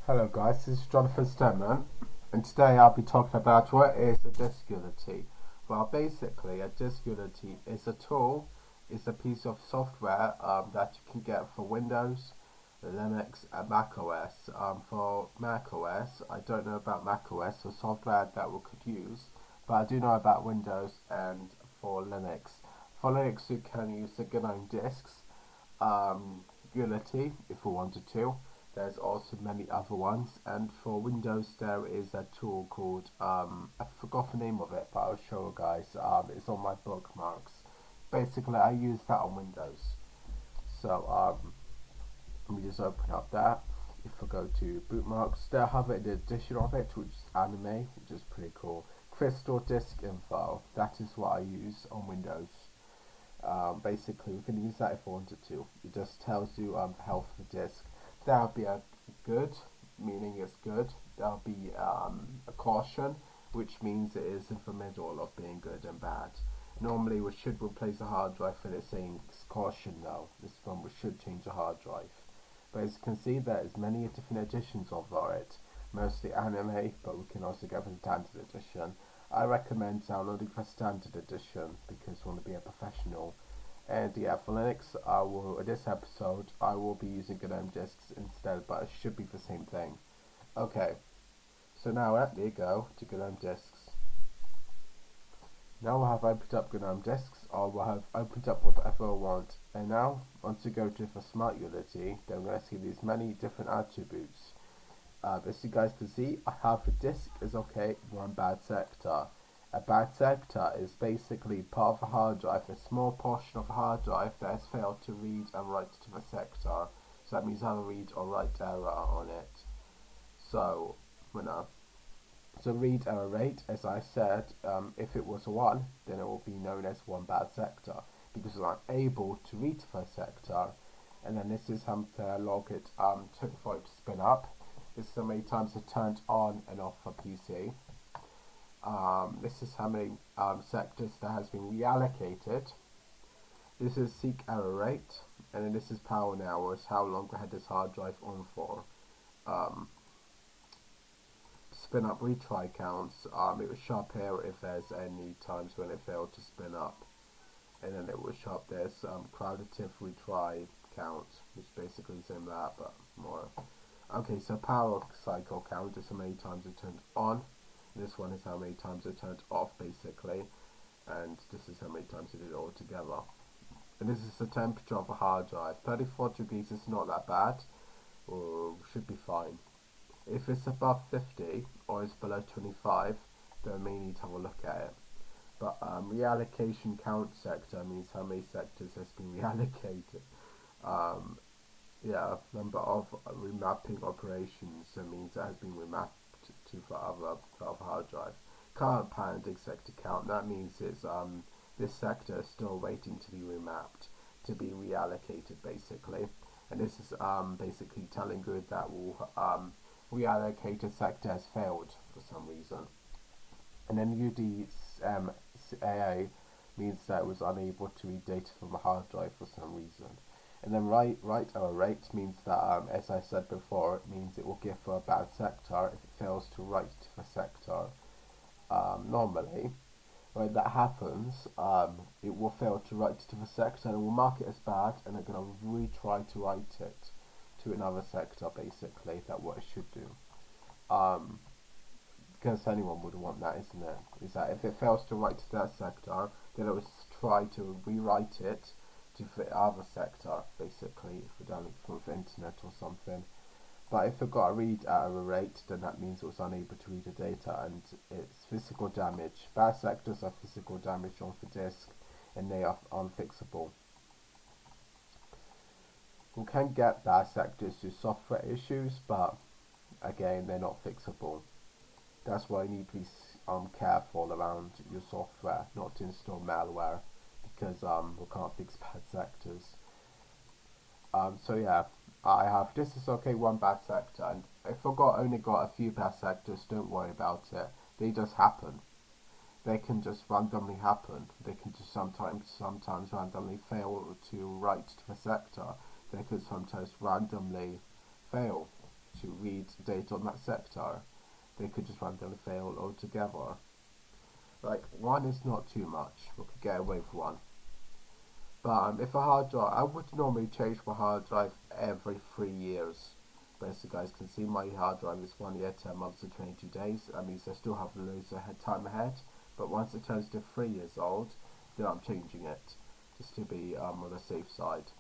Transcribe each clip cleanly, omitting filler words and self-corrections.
Hello guys, this is Jonathan Steadman, and today I'll be talking about what is a disk utility. Well, basically a disk utility is a tool, is a piece of software that you can get for Windows, Linux and Mac OS. For Mac OS, I don't know about Mac OS or software that we could use, but I do know about Windows and for Linux. For Linux you can use the GNOME disks utility if we wanted to. There's also many other ones, and for Windows there is a tool called I forgot the name of it, but I'll show you guys. It's on my bookmarks. Basically, I use that on Windows. So let me just open up that. If I go to bookmarks, they have an edition of it, which is anime, which is pretty cool. Crystal Disk Info. That is what I use on Windows. Basically, we can use that if we wanted to. It just tells you the health of the disk. There'll be a good, meaning it's good. There'll be a caution, which means it is in the middle of being good and bad. Normally we should replace a hard drive and it's saying it's caution now. This one we should change a hard drive. But as you can see, there is many different editions of it. Mostly anime, but we can also get the standard edition. I recommend downloading the standard edition because you want to be a professional. And yeah, for Linux, in this episode, I will be using GNOME disks instead, but it should be the same thing. Okay, so now let me go to GNOME disks. Now I have opened up GNOME disks, I will have opened up whatever I want. And now, once you go to the Smart Utility, then we're going to see these many different attributes. As you guys can see, I have the disk is okay, one bad sector. A bad sector is basically part of a hard drive, a small portion of a hard drive that has failed to read and write to the sector. So that means I have a read or write error on it. So read error rate, as I said, if it was 1, then it will be known as one bad sector, because I'm able to read the sector. And then this is how to log it for it to spin up. This is how many times it turned on and off a PC. This is how many sectors that has been reallocated. This is seek error rate, and then this is power in hours, how long I had this hard drive on for. Spin up retry counts, it will show up here if there's any times when it failed to spin up, and then it will show up this qualitative retry count, which basically is in that, but more. Okay, so power cycle count is how many times it turned on. This one is how many times it turned off, basically, and this is how many times it did it all together. And this is the temperature of a hard drive. 34 degrees is not that bad, or should be fine. If it's above 50 or it's below 25, then we may need to have a look at it. But reallocation count sector means how many sectors has been reallocated. Yeah, number of remapping operations, so it means that has been remapped to the other hard drive. Current pending sector count, that means it's this sector is still waiting to be remapped, to be reallocated basically. And this is basically telling you that will reallocated sector has failed for some reason. And then UDAA means that it was unable to read data from a hard drive for some reason. And then write error rate means that, as I said before, it means it will give for a bad sector if it fails to write to the sector. Normally, when that happens, it will fail to write to the sector and it will mark it as bad, and it's going to retry to write it to another sector, basically. That's what it should do. Because anyone would want that, isn't it? Is that if it fails to write to that sector, then it will try to rewrite it to the other sector, basically, if we're downloading from the internet or something. But if it got a read error rate, then that means it was unable to read the data, and it's physical damage. Bad sectors are physical damage on the disk, and they are unfixable. We can get bad sectors due to software issues, but again, they're not fixable. That's why you need to be careful around your software, not to install malware, because we can't fix bad sectors. So yeah, I have this is okay, one bad sector, and if I only got a few bad sectors, don't worry about it. They just happen. They can just randomly happen. They can just sometimes randomly fail to write to the sector. They could sometimes randomly fail to read data on that sector, they could just randomly fail altogether. Like, one is not too much, we could get away with one. But if a hard drive, I would normally change my hard drive every 3 years. But as you guys can see, my hard drive is 1 year, 10 months, and 22 days. That means I still have loads of time ahead. But once it turns to 3 years old, then I'm changing it, just to be on the safe side.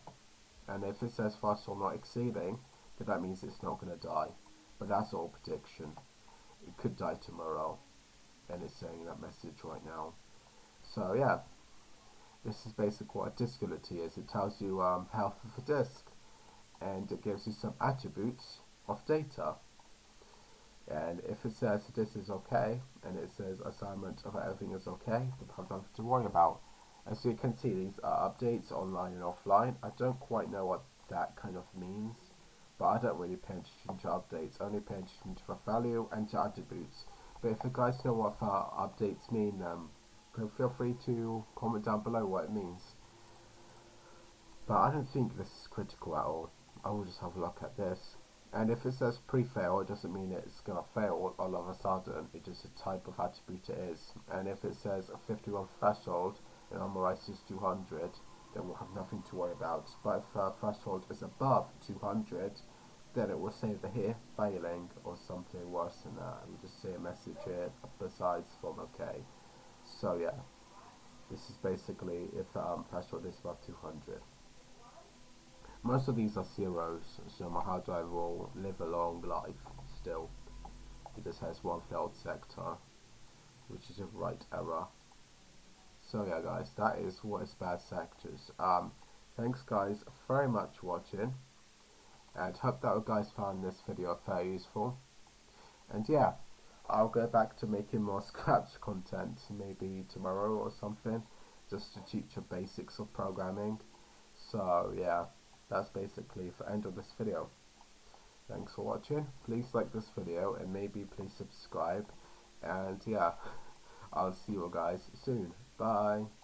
And if it says threshold not exceeding, then that means it's not going to die. But that's all prediction. It could die tomorrow, and it's saying that message right now. So yeah, this is basically what a disk quality is. It tells you health of the disk, and it gives you some attributes of data. And if it says this is okay, and it says assignment of everything is okay, you have nothing to worry about. As you can see, these are updates online and offline. I don't quite know what that kind of means, but I don't really pay attention to updates, only pay attention to the value and to attributes. But if you guys know what updates mean, feel free to comment down below what it means. But I don't think this is critical at all. I will just have a look at this. And if it says pre-fail, it doesn't mean it's going to fail all of a sudden. It's just a type of attribute it is. And if it says a 51 threshold and numerize is 200, then we'll have nothing to worry about. But if the threshold is above 200, then it will say that here failing or something worse than that. It will just say a message here besides from okay. So yeah, this is basically if threshold is above 200. Most of these are zeros, so my hard drive will live a long life still. It just has one failed sector, which is a write error. So yeah guys, that is what is bad sectors. Thanks guys very much for watching, and hope that you guys found this video very useful. And yeah, I'll go back to making more Scratch content maybe tomorrow or something, just to teach the basics of programming. So yeah, that's basically the end of this video. Thanks for watching. Please like this video and maybe please subscribe. And yeah, I'll see you guys soon. Bye.